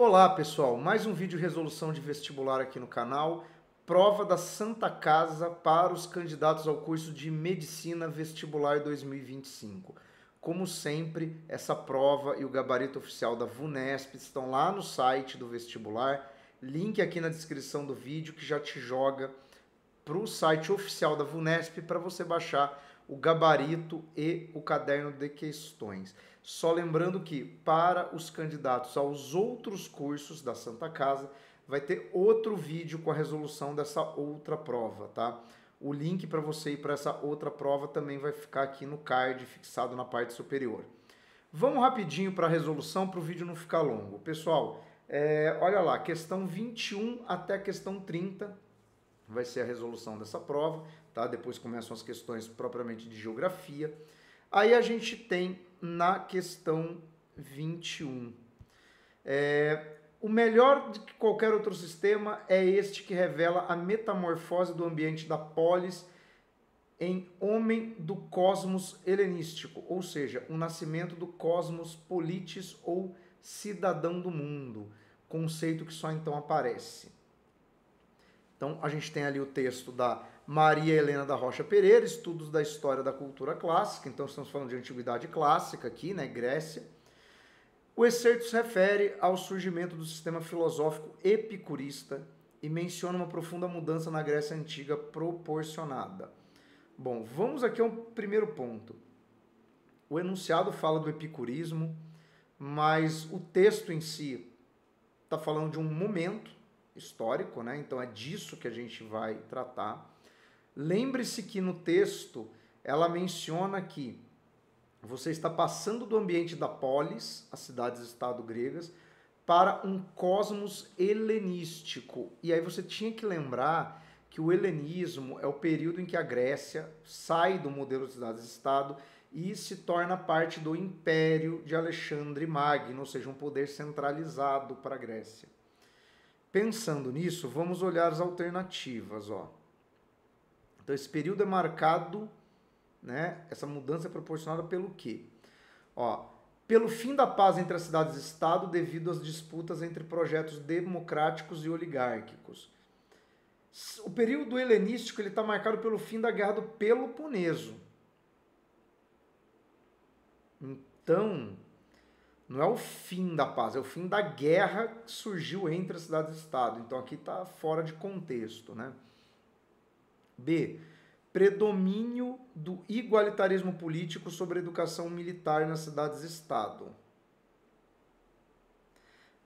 Olá pessoal, mais um vídeo de resolução de vestibular aqui no canal. Prova da Santa Casa para os candidatos ao curso de Medicina Vestibular 2025. Como sempre, essa prova e o gabarito oficial da VUNESP estão lá no site do vestibular. Link aqui na descrição do vídeo que já te joga para o site oficial da VUNESP para você baixar o gabarito e o caderno de questões. Só lembrando que para os candidatos aos outros cursos da Santa Casa vai ter outro vídeo com a resolução dessa outra prova, tá? O link para você ir para essa outra prova também vai ficar aqui no card fixado na parte superior. Vamos rapidinho para a resolução para o vídeo não ficar longo. Pessoal, olha lá, questão 21 até a questão 30 vai ser a resolução dessa prova, tá? Depois começam as questões propriamente de geografia. Aí a gente tem na questão 21. O melhor de que qualquer outro sistema é este que revela a metamorfose do ambiente da polis em homem do cosmos helenístico, ou seja, o nascimento do cosmos politis ou cidadão do mundo, conceito que só então aparece. Então, a gente tem ali o texto da Maria Helena da Rocha Pereira, Estudos da História da Cultura Clássica. Então, estamos falando de Antiguidade Clássica aqui, né, Grécia. O excerto se refere ao surgimento do sistema filosófico epicurista e menciona uma profunda mudança na Grécia Antiga proporcionada. Bom, vamos aqui ao primeiro ponto. O enunciado fala do epicurismo, mas o texto em si está falando de um momento histórico, né? Então é disso que a gente vai tratar. Lembre-se que no texto ela menciona que você está passando do ambiente da polis, as cidades-estado gregas, para um cosmos helenístico. E aí você tinha que lembrar que o helenismo é o período em que a Grécia sai do modelo de cidades-estado e se torna parte do Império de Alexandre Magno, ou seja, um poder centralizado para a Grécia. Pensando nisso, vamos olhar as alternativas. Ó. Então, esse período é marcado, né? Essa mudança é proporcionada pelo quê? Ó, pelo fim da paz entre as cidades-estado devido às disputas entre projetos democráticos e oligárquicos. O período helenístico está marcado pelo fim da Guerra do Peloponeso. Então, não é o fim da paz, é o fim da guerra que surgiu entre as cidades-estado. Então aqui está fora de contexto, né? B. Predomínio do igualitarismo político sobre a educação militar nas cidades-estado.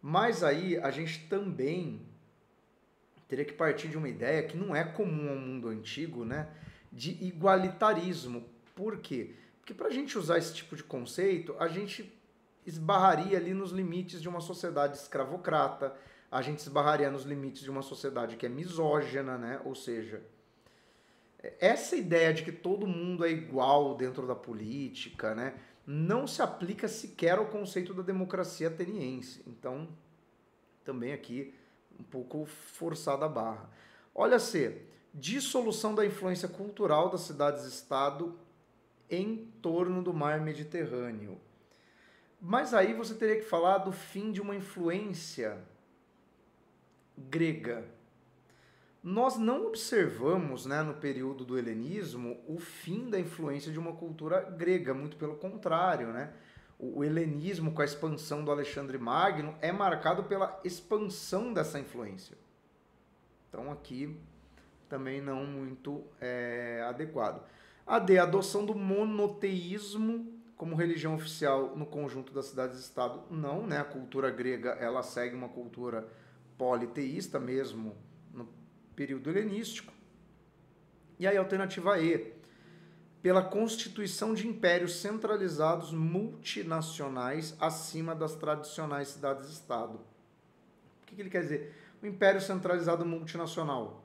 Mas aí a gente também teria que partir de uma ideia que não é comum ao mundo antigo, né? De igualitarismo. Por quê? Porque para a gente usar esse tipo de conceito, a gente esbarraria ali nos limites de uma sociedade escravocrata, a gente esbarraria nos limites de uma sociedade que é misógina, né? Ou seja, essa ideia de que todo mundo é igual dentro da política, né, não se aplica sequer ao conceito da democracia ateniense. Então, também aqui um pouco forçada a barra. Olha C, dissolução da influência cultural das cidades-estado em torno do mar Mediterrâneo. Mas aí você teria que falar do fim de uma influência grega. Nós não observamos, né, no período do helenismo o fim da influência de uma cultura grega, muito pelo contrário, né? O helenismo, com a expansão do Alexandre Magno, é marcado pela expansão dessa influência. Então aqui também não muito adequado. A D, adoção do monoteísmo como religião oficial no conjunto das cidades-estado, não, né? A cultura grega, ela segue uma cultura politeísta mesmo no período helenístico. E aí a alternativa E, pela constituição de impérios centralizados multinacionais acima das tradicionais cidades-estado. O que ele quer dizer? O império centralizado multinacional.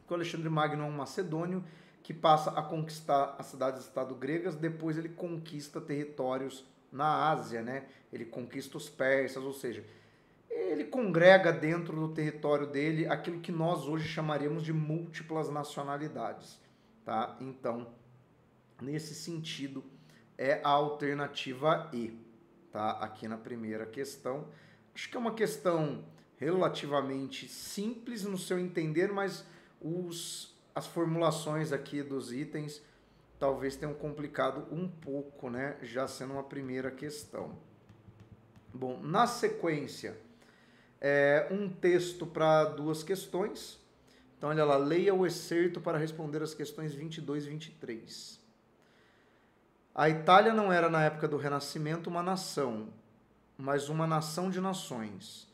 O Alexandre Magno é um macedônio que passa a conquistar as cidades-estado gregas, depois ele conquista territórios na Ásia, né? Ele conquista os persas, ou seja, ele congrega dentro do território dele aquilo que nós hoje chamaríamos de múltiplas nacionalidades, tá? Então, nesse sentido, é a alternativa E, tá? Aqui na primeira questão. Acho que é uma questão relativamente simples no seu entender, mas as formulações aqui dos itens talvez tenham complicado um pouco, né? Já sendo uma primeira questão. Bom, na sequência, um texto para duas questões. Então, olha lá, leia o excerto para responder as questões 22 e 23. A Itália não era, na época do Renascimento, uma nação, mas uma nação de nações.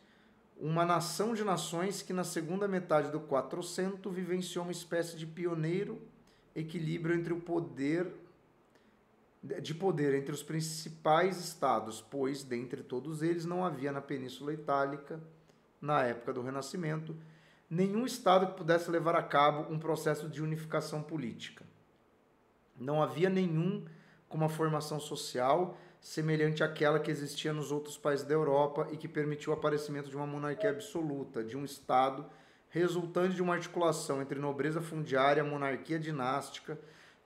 Uma nação de nações que, na segunda metade do 400, vivenciou uma espécie de pioneiro equilíbrio entre o poder entre os principais estados, pois, dentre todos eles, não havia na Península Itálica, na época do Renascimento, nenhum estado que pudesse levar a cabo um processo de unificação política. Não havia nenhum com uma formação social semelhante àquela que existia nos outros países da Europa e que permitiu o aparecimento de uma monarquia absoluta, de um estado resultante de uma articulação entre nobreza fundiária e monarquia dinástica,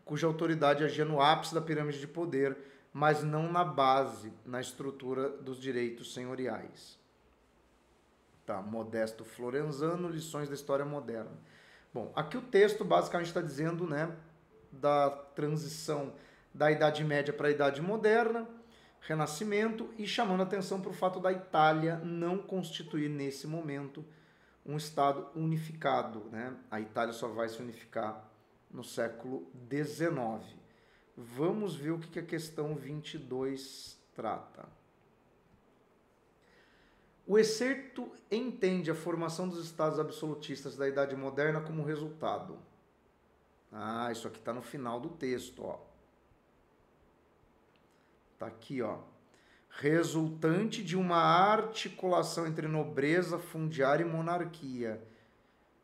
cuja autoridade agia no ápice da pirâmide de poder, mas não na base, na estrutura dos direitos senhoriais. Tá, Modesto Florenzano, Lições da História Moderna. Bom, aqui o texto basicamente está dizendo, né, da transição da Idade Média para a Idade Moderna, Renascimento, e chamando a atenção para o fato da Itália não constituir nesse momento um Estado unificado, né? A Itália só vai se unificar no século XIX. Vamos ver o que a questão 22 trata. O excerto entende a formação dos estados absolutistas da Idade Moderna como resultado. Isso aqui está no final do texto, ó. Tá aqui, ó. Resultante de uma articulação entre nobreza, fundiária e monarquia,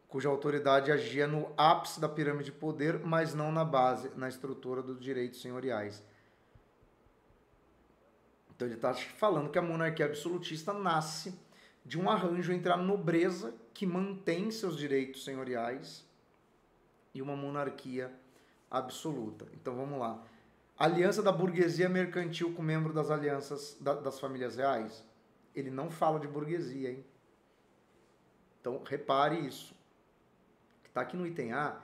cuja autoridade agia no ápice da pirâmide de poder, mas não na base, na estrutura dos direitos senhoriais. Então ele está falando que a monarquia absolutista nasce de um arranjo entre a nobreza, que mantém seus direitos senhoriais, e uma monarquia absoluta. Então vamos lá. Aliança da burguesia mercantil com membro das alianças das famílias reais. Ele não fala de burguesia, hein? Então repare isso. O que está aqui no item A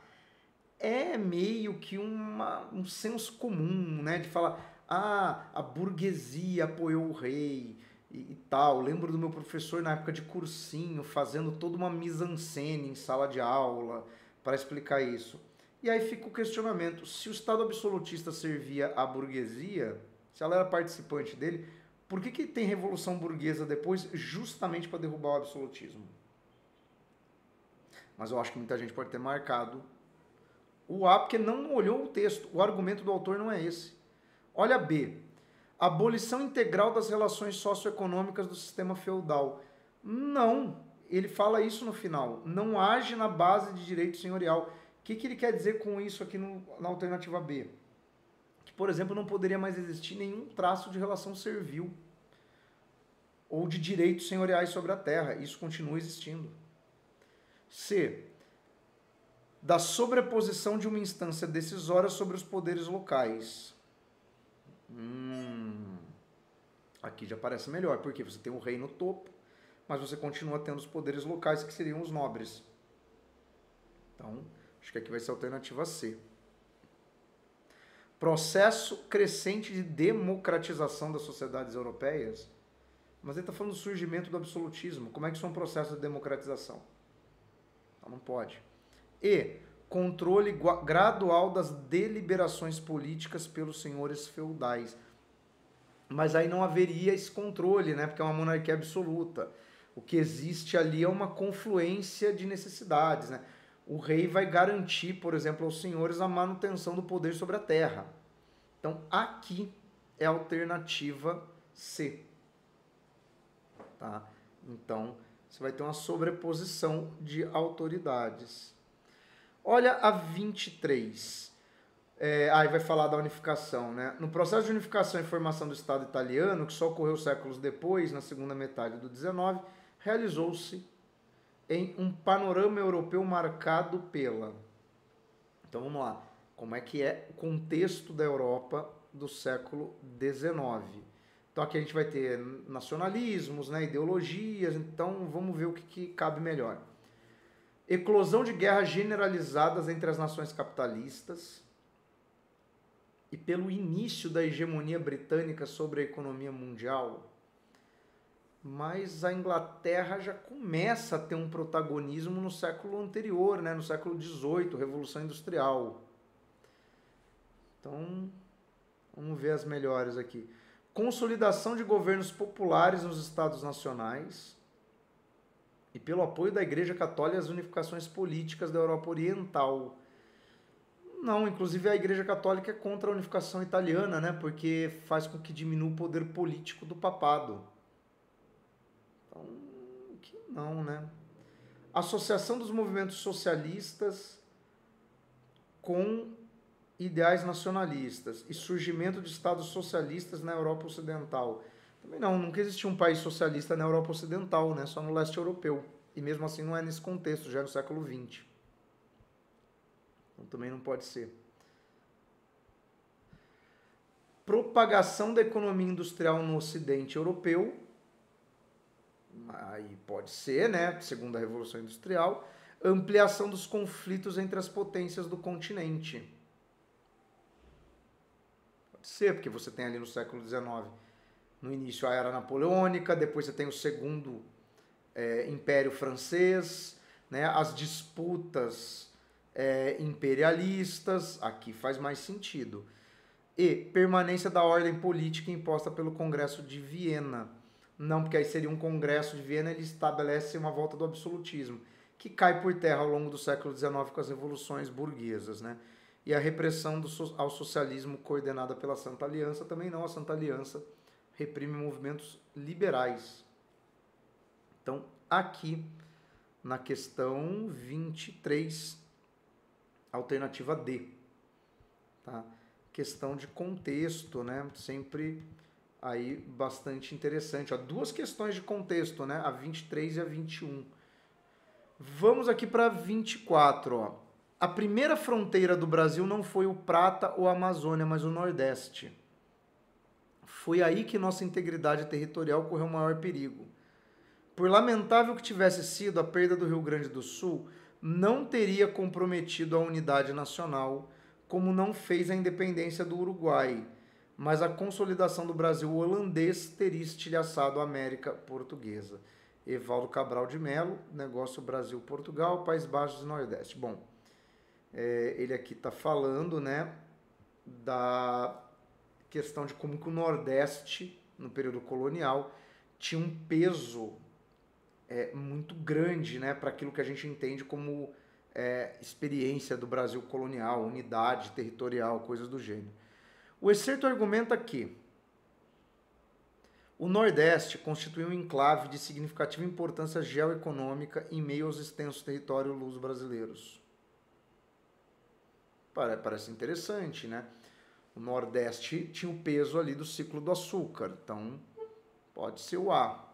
é meio que um senso comum, né? De falar, a burguesia apoiou o rei e tal. Lembro do meu professor na época de cursinho fazendo toda uma mise-en-scène em sala de aula para explicar isso. E aí fica o questionamento, se o Estado absolutista servia à burguesia, se ela era participante dele, por que tem revolução burguesa depois justamente para derrubar o absolutismo? Mas eu acho que muita gente pode ter marcado o A porque não olhou o texto. O argumento do autor não é esse. Olha B. Abolição integral das relações socioeconômicas do sistema feudal. Não, ele fala isso no final. Não age na base de direito senhorial. O que ele quer dizer com isso aqui na alternativa B? Que, por exemplo, não poderia mais existir nenhum traço de relação servil ou de direitos senhoriais sobre a terra. Isso continua existindo. C. Da sobreposição de uma instância decisória sobre os poderes locais. Aqui já parece melhor, porque você tem o rei no topo, mas você continua tendo os poderes locais, que seriam os nobres. Então, acho que aqui vai ser a alternativa C. Processo crescente de democratização das sociedades europeias. Mas ele está falando do surgimento do absolutismo. Como é que isso é um processo de democratização? Então, não pode. E controle gradual das deliberações políticas pelos senhores feudais. Mas aí não haveria esse controle, né? Porque é uma monarquia absoluta. O que existe ali é uma confluência de necessidades, né? O rei vai garantir, por exemplo, aos senhores a manutenção do poder sobre a terra. Então, aqui é a alternativa C. Tá? Então, você vai ter uma sobreposição de autoridades. Olha a 23. Aí vai falar da unificação, né? No processo de unificação e formação do Estado italiano, que só ocorreu séculos depois, na segunda metade do 19, realizou-se em um panorama europeu marcado pela... Então vamos lá. Como é que é o contexto da Europa do século XIX? Então aqui a gente vai ter nacionalismos, né, ideologias, então vamos ver o que cabe melhor. Eclosão de guerras generalizadas entre as nações capitalistas e pelo início da hegemonia britânica sobre a economia mundial. Mas a Inglaterra já começa a ter um protagonismo no século anterior, né, no século XVIII, Revolução Industrial. Então, vamos ver as melhores aqui. Consolidação de governos populares nos estados nacionais e pelo apoio da Igreja Católica às unificações políticas da Europa Oriental. Não, inclusive a Igreja Católica é contra a unificação italiana, né? Porque faz com que diminua o poder político do papado. Então, que não, né? Associação dos movimentos socialistas com ideais nacionalistas e surgimento de estados socialistas na Europa Ocidental. Também não, nunca existiu um país socialista na Europa Ocidental, né? Só no leste europeu. E mesmo assim não é nesse contexto, já é no século XX. Então também não pode ser. Propagação da economia industrial no Ocidente Europeu. Aí pode ser, né? Segundo a Revolução Industrial. Ampliação dos conflitos entre as potências do continente. Pode ser, porque você tem ali no século XIX, no início a Era Napoleônica, depois você tem o Segundo Império Francês, né? As disputas imperialistas, aqui faz mais sentido. E permanência da ordem política imposta pelo Congresso de Viena. Não, porque aí seria um Congresso de Viena, ele estabelece uma volta do absolutismo, que cai por terra ao longo do século XIX com as revoluções burguesas, né? E a repressão ao socialismo coordenada pela Santa Aliança, também não, a Santa Aliança reprime movimentos liberais. Então, aqui, na questão 23, alternativa D. Tá? Questão de contexto, né? Sempre aí bastante interessante. Ó, duas questões de contexto, né? A 23 e a 21. Vamos aqui para 24, ó. A primeira fronteira do Brasil não foi o Prata ou a Amazônia, mas o Nordeste. Foi aí que nossa integridade territorial correu o maior perigo. Por lamentável que tivesse sido, a perda do Rio Grande do Sul não teria comprometido a unidade nacional, como não fez a independência do Uruguai, mas a consolidação do Brasil holandês teria estilhaçado a América portuguesa. Evaldo Cabral de Melo, Negócio Brasil-Portugal, Países Baixos e Nordeste. Bom, ele aqui está falando, né, da questão de como que o Nordeste, no período colonial, tinha um peso muito grande, né, para aquilo que a gente entende como experiência do Brasil colonial, unidade territorial, coisas do gênero. O excerto argumenta que o Nordeste constitui um enclave de significativa importância geoeconômica em meio aos extensos territórios luso-brasileiros. Parece interessante, né? O Nordeste tinha o peso ali do ciclo do açúcar, então pode ser o A.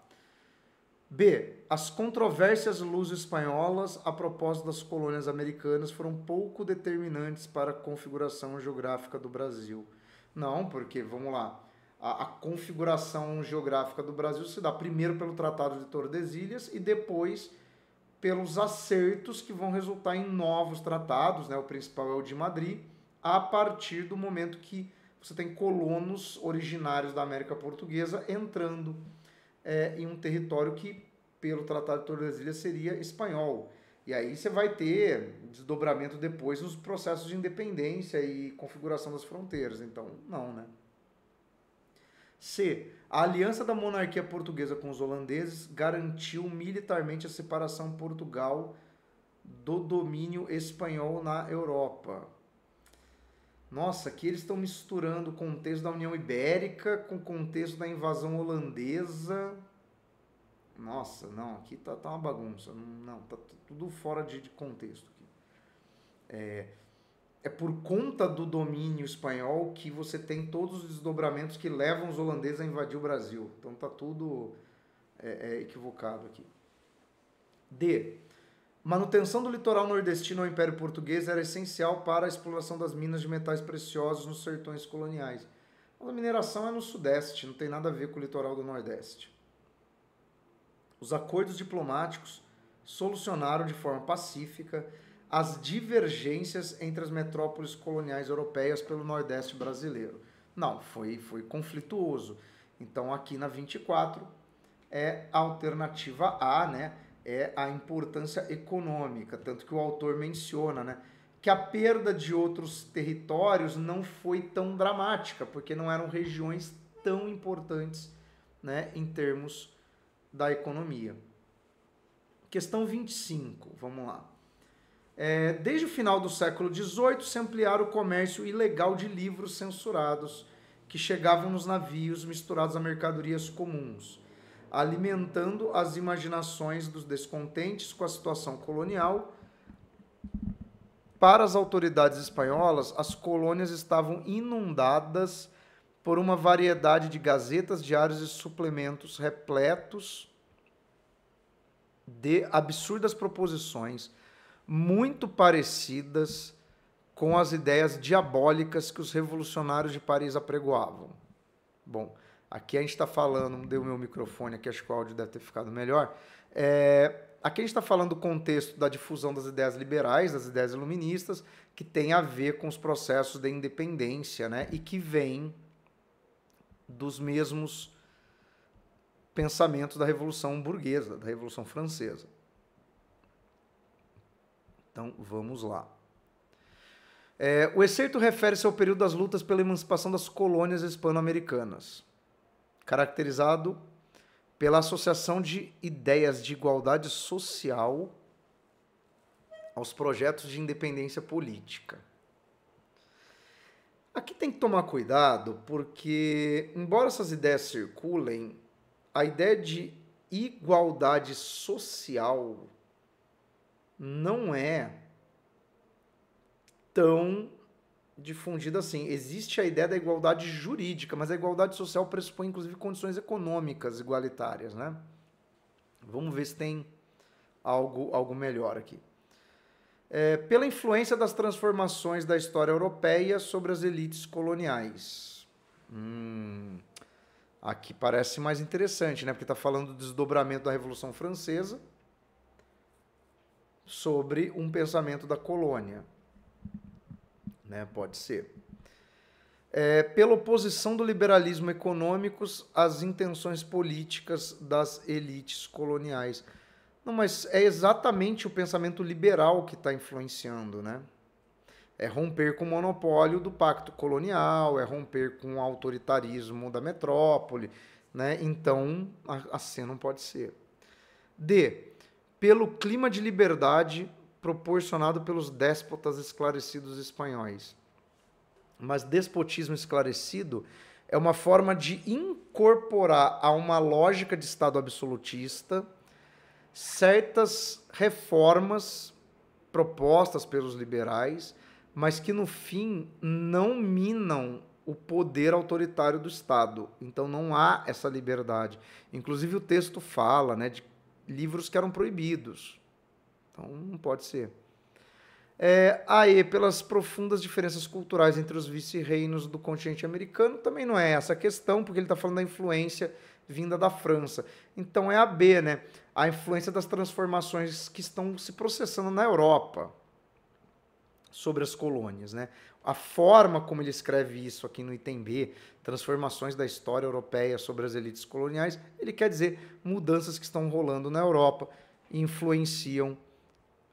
B. As controvérsias luso-espanholas a propósito das colônias americanas foram pouco determinantes para a configuração geográfica do Brasil. Não, porque, vamos lá, a configuração geográfica do Brasil se dá primeiro pelo Tratado de Tordesilhas e depois pelos acertos que vão resultar em novos tratados, né? O principal é o de Madrid, a partir do momento que você tem colonos originários da América Portuguesa entrando em um território que, pelo Tratado de Tordesilhas, seria espanhol. E aí você vai ter desdobramento depois nos processos de independência e configuração das fronteiras. Então, não, né? C. A aliança da monarquia portuguesa com os holandeses garantiu militarmente a separação de Portugal do domínio espanhol na Europa. Nossa, aqui eles estão misturando o contexto da União Ibérica com o contexto da invasão holandesa. Nossa, não, aqui tá uma bagunça. Não, tá tudo fora de contexto aqui. É por conta do domínio espanhol que você tem todos os desdobramentos que levam os holandeses a invadir o Brasil. Então tá tudo equivocado aqui. D. Manutenção do litoral nordestino ao Império Português era essencial para a exploração das minas de metais preciosos nos sertões coloniais. A mineração é no Sudeste, não tem nada a ver com o litoral do Nordeste. Os acordos diplomáticos solucionaram de forma pacífica as divergências entre as metrópoles coloniais europeias pelo Nordeste brasileiro. Não, foi conflituoso. Então aqui na 24 é a alternativa A, né? É a importância econômica, tanto que o autor menciona, né, que a perda de outros territórios não foi tão dramática, porque não eram regiões tão importantes, né, em termos da economia. Questão 25, vamos lá. Desde o final do século XVIII se ampliara o comércio ilegal de livros censurados que chegavam nos navios misturados a mercadorias comuns, alimentando as imaginações dos descontentes com a situação colonial. Para as autoridades espanholas, as colônias estavam inundadas por uma variedade de gazetas, diários e suplementos repletos de absurdas proposições, muito parecidas com as ideias diabólicas que os revolucionários de Paris apregoavam. Bom, aqui a gente está falando, deu meu microfone aqui, acho que o áudio deve ter ficado melhor. Aqui a gente está falando do contexto da difusão das ideias liberais, das ideias iluministas, que tem a ver com os processos de independência, né? E que vem dos mesmos pensamentos da Revolução Burguesa, da Revolução Francesa. Então, vamos lá. O excerto refere-se ao período das lutas pela emancipação das colônias hispano-americanas, caracterizado pela associação de ideias de igualdade social aos projetos de independência política. Aqui tem que tomar cuidado, porque, embora essas ideias circulem, a ideia de igualdade social não é tão difundida assim. Existe a ideia da igualdade jurídica, mas a igualdade social pressupõe, inclusive, condições econômicas igualitárias, né? Vamos ver se tem algo melhor aqui. Pela influência das transformações da história europeia sobre as elites coloniais. Aqui parece mais interessante, né? Porque está falando do desdobramento da Revolução Francesa sobre um pensamento da colônia. Né? Pode ser. Pela oposição do liberalismo econômico às intenções políticas das elites coloniais. Não, mas é exatamente o pensamento liberal que está influenciando, né? É romper com o monopólio do pacto colonial, é romper com o autoritarismo da metrópole, né? Então, assim não pode ser. D. Pelo clima de liberdade proporcionado pelos déspotas esclarecidos espanhóis. Mas despotismo esclarecido é uma forma de incorporar a uma lógica de Estado absolutista certas reformas propostas pelos liberais, mas que no fim não minam o poder autoritário do Estado. Então não há essa liberdade. Inclusive o texto fala, né, de livros que eram proibidos. Então não pode ser. Pelas profundas diferenças culturais entre os vice-reinos do continente americano, também não é essa a questão, porque ele está falando da influência vinda da França. Então é a B, né? A influência das transformações que estão se processando na Europa sobre as colônias, né? A forma como ele escreve isso aqui no item B, transformações da história europeia sobre as elites coloniais, ele quer dizer mudanças que estão rolando na Europa e influenciam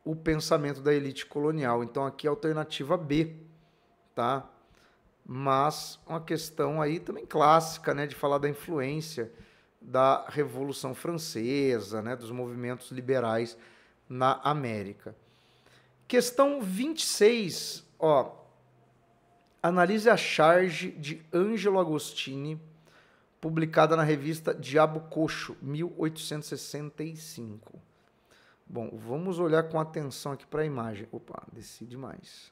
o pensamento da elite colonial. Então aqui é a alternativa B, tá? Mas uma questão aí também clássica, né, de falar da influência da Revolução Francesa, né, dos movimentos liberais na América. Questão 26, analise a charge de Angelo Agostini, publicada na revista Diabo Coxo, 1865. Bom, vamos olhar com atenção aqui para a imagem. Opa, desci demais.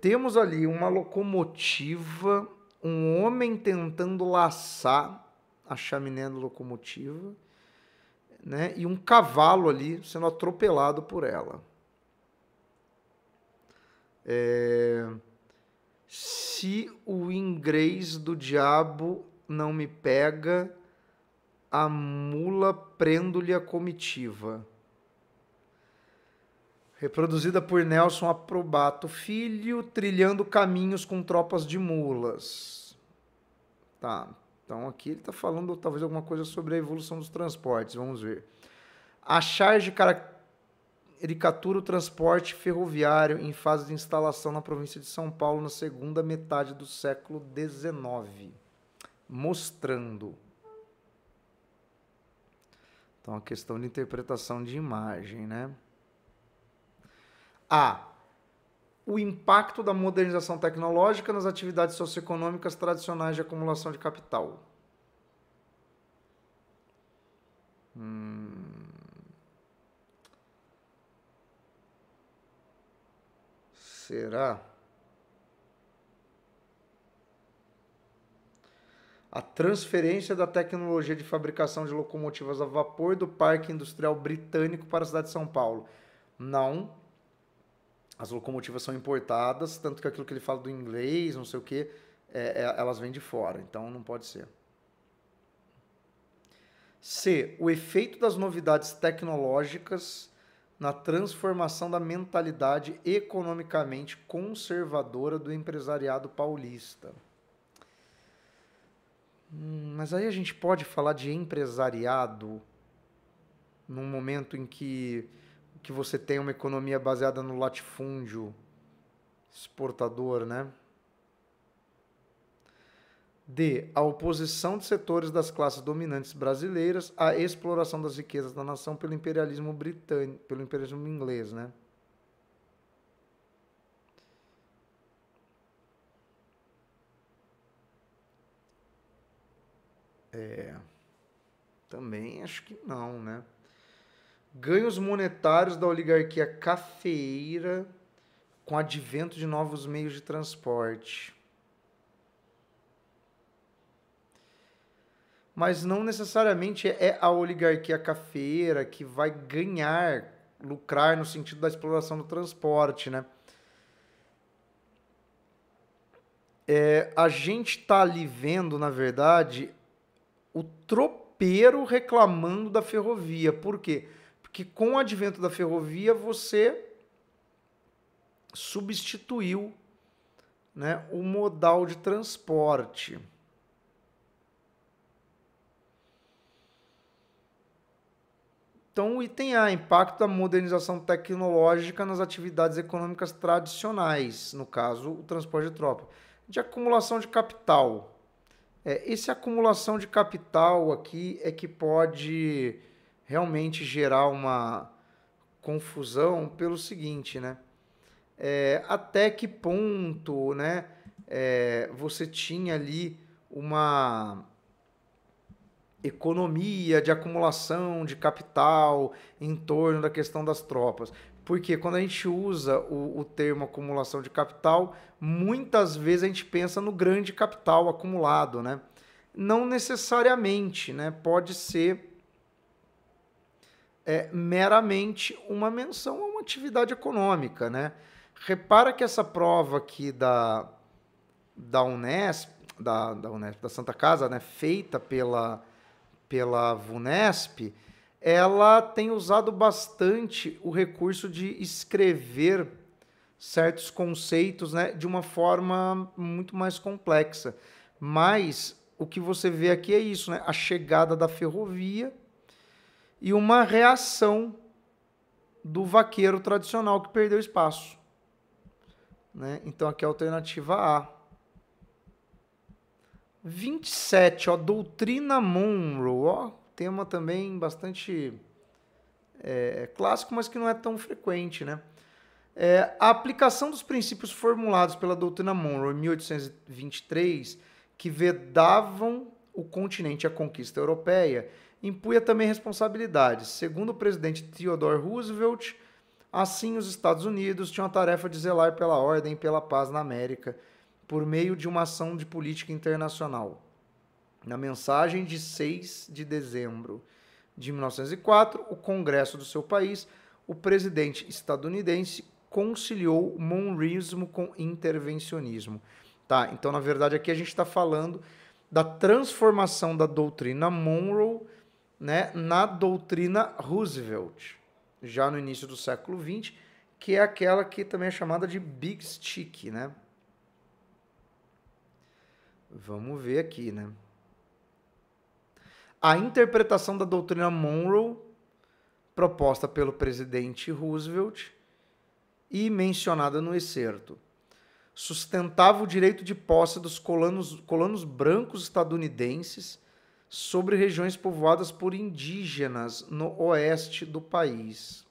Temos ali uma locomotiva, um homem tentando laçar a chaminé da locomotiva, né, e um cavalo ali sendo atropelado por ela. Se o inglês do diabo não me pega, a mula prendo-lhe a comitiva. Reproduzida por Nelson Aprobato Filho, trilhando caminhos com tropas de mulas. Tá, então aqui ele está falando talvez alguma coisa sobre a evolução dos transportes, vamos ver. A charge caricatura o transporte ferroviário em fase de instalação na província de São Paulo na segunda metade do século XIX, mostrando. Então, a questão de interpretação de imagem, né? A. O impacto da modernização tecnológica nas atividades socioeconômicas tradicionais de acumulação de capital. Será? A transferência da tecnologia de fabricação de locomotivas a vapor do Parque Industrial Britânico para a cidade de São Paulo. Não. As locomotivas são importadas, tanto que aquilo que ele fala do inglês, não sei o quê, elas vêm de fora, então não pode ser. C. O efeito das novidades tecnológicas na transformação da mentalidade economicamente conservadora do empresariado paulista. Mas aí a gente pode falar de empresariado num momento em que você tem uma economia baseada no latifúndio exportador, né? D. A oposição de setores das classes dominantes brasileiras à exploração das riquezas da nação pelo imperialismo britânico, pelo imperialismo inglês, né? Também acho que não, né? Ganhos monetários da oligarquia cafeeira com advento de novos meios de transporte. Mas não necessariamente é a oligarquia cafeeira que vai ganhar, lucrar no sentido da exploração do transporte, né? A gente está ali vendo, na verdade, o tropeiro reclamando da ferrovia. Por quê? Porque com o advento da ferrovia você substituiu, né, o modal de transporte. Então, o item A, impacto da modernização tecnológica nas atividades econômicas tradicionais, no caso, o transporte de tropa. De acumulação de capital. Esse acumulação de capital aqui é que pode realmente gerar uma confusão pelo seguinte, né? Até que ponto, né, você tinha ali uma economia de acumulação de capital em torno da questão das tropas. Porque quando a gente usa o termo acumulação de capital, muitas vezes a gente pensa no grande capital acumulado, né? Não necessariamente, né? Pode ser meramente uma menção a uma atividade econômica, né? Repara que essa prova aqui da Unesp, da Santa Casa, né, feita pela VUNESP, ela tem usado bastante o recurso de escrever certos conceitos, né, de uma forma muito mais complexa. Mas o que você vê aqui é isso, né, a chegada da ferrovia e uma reação do vaqueiro tradicional que perdeu espaço, né? Então aqui é a alternativa A. 27, ó, doutrina Monroe, ó, tema também bastante clássico, mas que não é tão frequente, né? A aplicação dos princípios formulados pela doutrina Monroe em 1823, que vedavam o continente à conquista europeia, impunha também responsabilidades. Segundo o presidente Theodore Roosevelt, assim os Estados Unidos tinham a tarefa de zelar pela ordem e pela paz na América, por meio de uma ação de política internacional. Na mensagem de 6 de dezembro de 1904, o Congresso do seu país, o presidente estadunidense conciliou monroeismo com intervencionismo. Tá, então na verdade aqui a gente está falando da transformação da doutrina Monroe, né, na doutrina Roosevelt, já no início do século XX, que é aquela que também é chamada de Big Stick, né? Vamos ver aqui, né? A interpretação da doutrina Monroe, proposta pelo presidente Roosevelt e mencionada no excerto, sustentava o direito de posse dos colonos brancos estadunidenses sobre regiões povoadas por indígenas no oeste do país.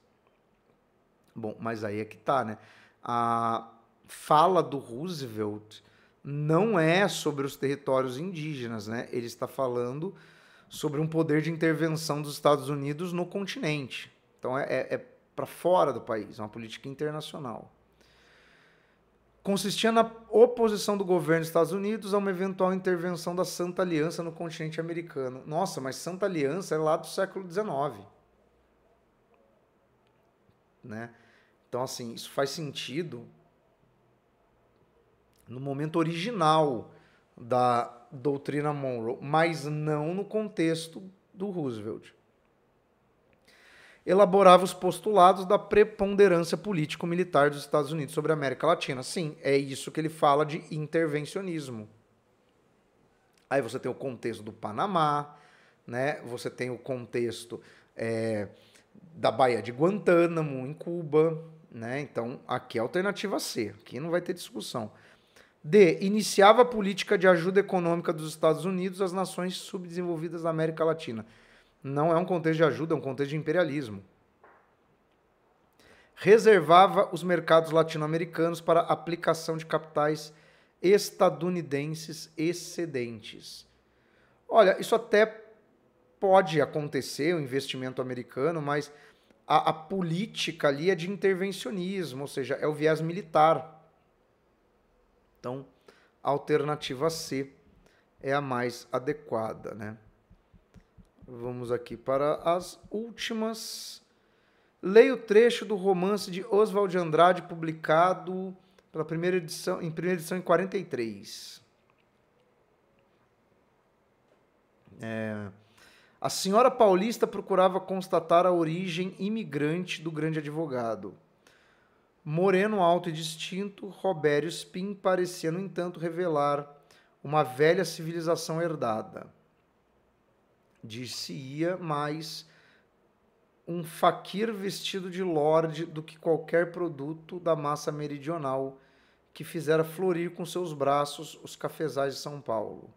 Bom, mas aí é que tá, né? A fala do Roosevelt não é sobre os territórios indígenas, né? Ele está falando sobre um poder de intervenção dos Estados Unidos no continente. Então é para fora do país, é uma política internacional. Consistia na oposição do governo dos Estados Unidos a uma eventual intervenção da Santa Aliança no continente americano. Nossa, mas Santa Aliança é lá do século XIX. Né? Então, assim, isso faz sentido no momento original da doutrina Monroe, mas não no contexto do Roosevelt. Elaborava os postulados da preponderância político-militar dos Estados Unidos sobre a América Latina. Sim, é isso que ele fala de intervencionismo. Aí você tem o contexto do Panamá, né? Você tem o contexto da Baía de Guantánamo, em Cuba, né? Então, aqui é a alternativa C, aqui não vai ter discussão. D. Iniciava a política de ajuda econômica dos Estados Unidos às nações subdesenvolvidas da América Latina. Não é um contexto de ajuda, é um contexto de imperialismo. Reservava os mercados latino-americanos para aplicação de capitais estadunidenses excedentes. Olha, isso até pode acontecer, o investimento americano, mas a política ali é de intervencionismo, ou seja, é o viés militar. Então, a alternativa C é a mais adequada, né? Vamos aqui para as últimas. Leia o trecho do romance de Oswald de Andrade, publicado pela primeira edição em 43. A senhora paulista procurava constatar a origem imigrante do grande advogado. Moreno, alto e distinto, Robério Spin parecia, no entanto, revelar uma velha civilização herdada. Dir-se-ia mais um faquir vestido de lorde do que qualquer produto da massa meridional que fizera florir com seus braços os cafezais de São Paulo.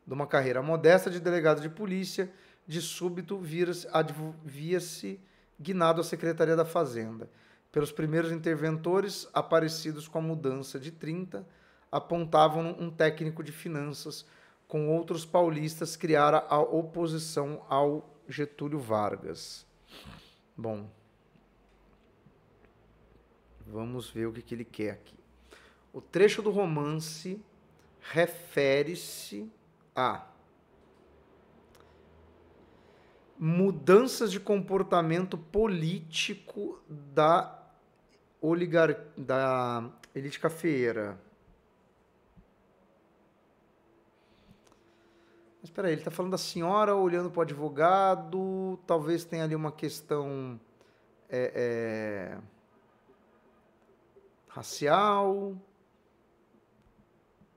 De uma carreira modesta de delegado de polícia, de súbito via-se guinado à Secretaria da Fazenda. Pelos primeiros interventores, aparecidos com a mudança de 30, apontavam um técnico de finanças. Com outros paulistas, criara a oposição ao Getúlio Vargas. Bom, vamos ver o que ele quer aqui. O trecho do romance refere-se a mudanças de comportamento político da elite cafeeira. Mas espera aí, ele está falando da senhora olhando para o advogado, talvez tenha ali uma questão racial,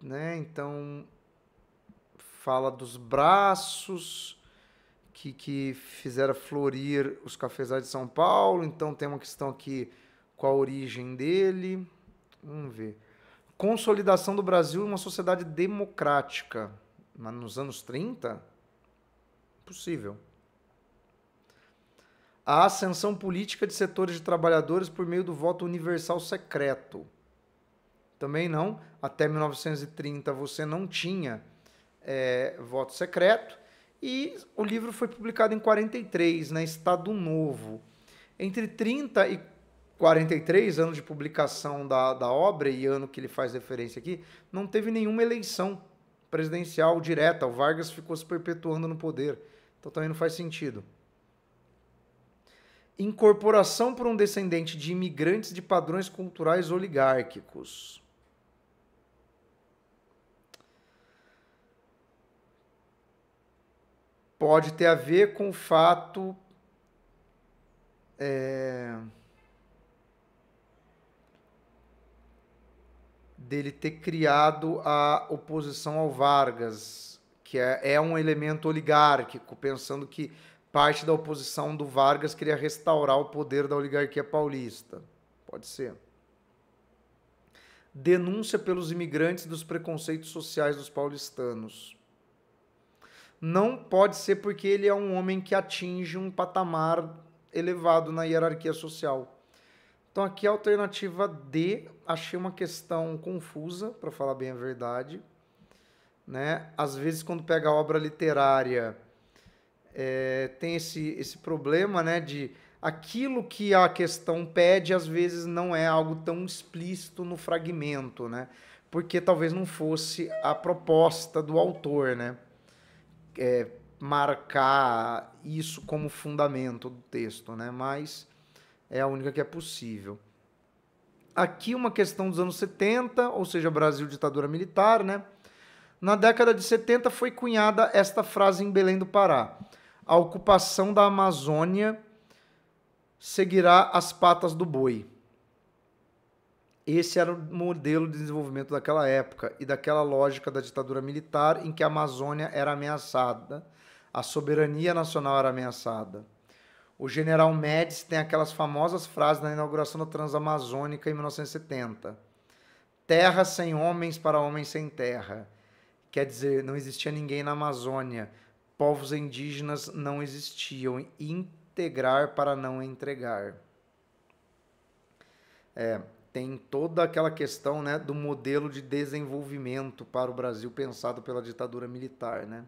né? Então, fala dos braços que fizeram florir os cafezais de São Paulo, então tem uma questão aqui com a origem dele. Vamos ver. Consolidação do Brasil em uma sociedade democrática. Mas nos anos 30? Possível. A ascensão política de setores de trabalhadores por meio do voto universal secreto. Também não. Até 1930 você não tinha voto secreto. E o livro foi publicado em 43, né? Estado Novo. Entre 30 e 43 anos de publicação da obra, e ano que ele faz referência aqui, não teve nenhuma eleição presidencial direta. O Vargas ficou se perpetuando no poder. Então também não faz sentido. Incorporação por um descendente de imigrantes de padrões culturais oligárquicos. Pode ter a ver com o fato dele ter criado a oposição ao Vargas, que é um elemento oligárquico, pensando que parte da oposição do Vargas queria restaurar o poder da oligarquia paulista. Pode ser. Denúncia pelos imigrantes dos preconceitos sociais dos paulistanos. Não pode ser porque ele é um homem que atinge um patamar elevado na hierarquia social. Então aqui a alternativa D, achei uma questão confusa, para falar bem a verdade. Né? Às vezes quando pega a obra literária, tem esse problema, né, de aquilo que a questão pede, às vezes não é algo tão explícito no fragmento, né? Porque talvez não fosse a proposta do autor, né? Marcar isso como fundamento do texto, né? Mas é a única que é possível. Aqui uma questão dos anos 70, ou seja, Brasil, ditadura militar, né? Na década de 70 foi cunhada esta frase em Belém do Pará: a ocupação da Amazônia seguirá as patas do boi. Esse era o modelo de desenvolvimento daquela época e daquela lógica da ditadura militar em que a Amazônia era ameaçada, a soberania nacional era ameaçada. O general Médici tem aquelas famosas frases na inauguração da Transamazônica em 1970. Terra sem homens para homens sem terra. Quer dizer, não existia ninguém na Amazônia. Povos indígenas não existiam. Integrar para não entregar. Tem toda aquela questão, né, do modelo de desenvolvimento para o Brasil pensado pela ditadura militar, né?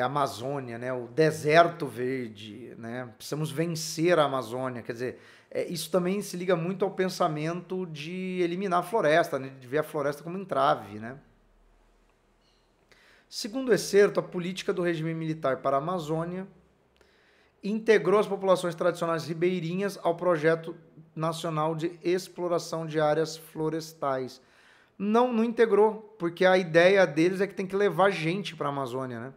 Amazônia, né, o deserto verde, né? Precisamos vencer a Amazônia, quer dizer, isso também se liga muito ao pensamento de eliminar a floresta, né, de ver a floresta como entrave, né? Segundo excerto, a política do regime militar para a Amazônia integrou as populações tradicionais ribeirinhas ao projeto nacional de exploração de áreas florestais. Não integrou, porque a ideia deles é que tem que levar gente para a Amazônia, né?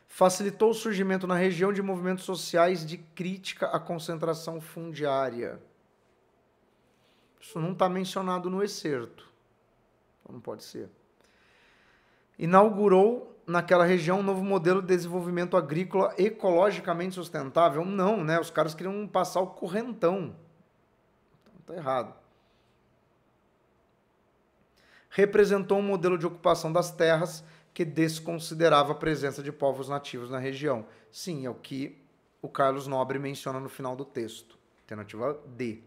Facilitou o surgimento na região de movimentos sociais de crítica à concentração fundiária. Isso não está mencionado no excerto. Não pode ser. Inaugurou naquela região um novo modelo de desenvolvimento agrícola ecologicamente sustentável. Não, né? Os caras queriam passar o correntão. Então, tá errado. Representou um modelo de ocupação das terras que desconsiderava a presença de povos nativos na região. Sim, é o que o Carlos Nobre menciona no final do texto. Alternativa D.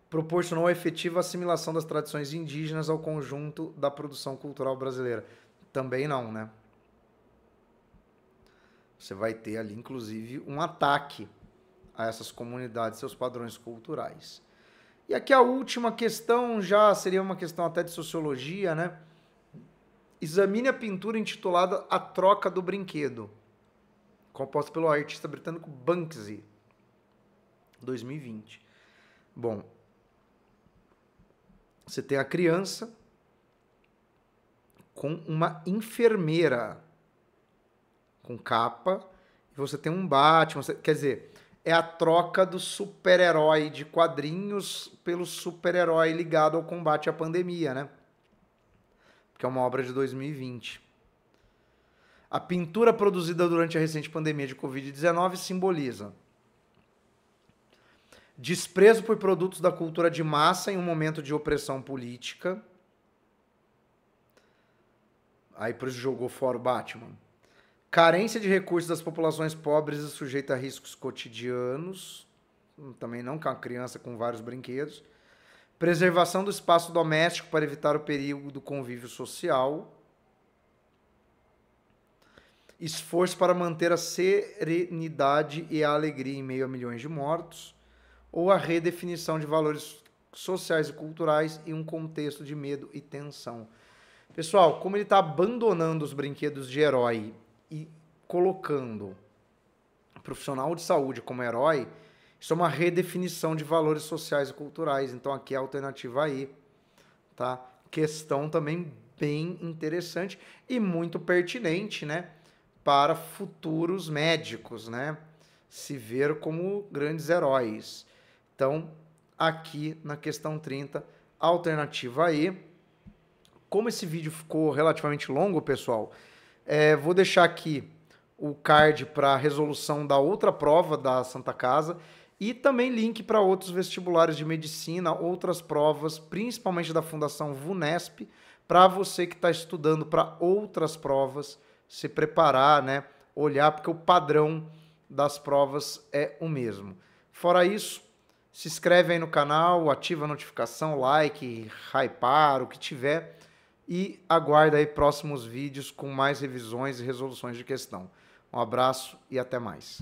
Proporcionou a efetiva assimilação das tradições indígenas ao conjunto da produção cultural brasileira. Também não, né? Você vai ter ali, inclusive, um ataque a essas comunidades, seus padrões culturais. E aqui a última questão já seria uma questão até de sociologia, né? Examine a pintura intitulada A Troca do Brinquedo, composta pelo artista britânico Banksy, 2020. Bom, você tem a criança com uma enfermeira com capa, e você tem um Batman, quer dizer, é a troca do super-herói de quadrinhos pelo super-herói ligado ao combate à pandemia, né? Que é uma obra de 2020. A pintura produzida durante a recente pandemia de Covid-19 simboliza desprezo por produtos da cultura de massa em um momento de opressão política. Aí por isso jogou fora o Batman. Carência de recursos das populações pobres e sujeita a riscos cotidianos. Também não, que é uma criança com vários brinquedos. Preservação do espaço doméstico para evitar o perigo do convívio social. Esforço para manter a serenidade e a alegria em meio a milhões de mortos. Ou a redefinição de valores sociais e culturais em um contexto de medo e tensão. Pessoal, como ele está abandonando os brinquedos de herói e colocando o profissional de saúde como herói, isso é uma redefinição de valores sociais e culturais. Então aqui é a alternativa aí, tá? Questão também bem interessante e muito pertinente, né, para futuros médicos, né, se ver como grandes heróis. Então, aqui na questão 30, alternativa E. Como esse vídeo ficou relativamente longo, pessoal, vou deixar aqui o card para a resolução da outra prova da Santa Casa e também link para outros vestibulares de medicina, outras provas, principalmente da Fundação VUNESP, para você que está estudando para outras provas, se preparar, né? Olhar, porque o padrão das provas é o mesmo. Fora isso, se inscreve aí no canal, ativa a notificação, like, hypar, o que tiver, e aguarda aí próximos vídeos com mais revisões e resoluções de questão. Um abraço e até mais.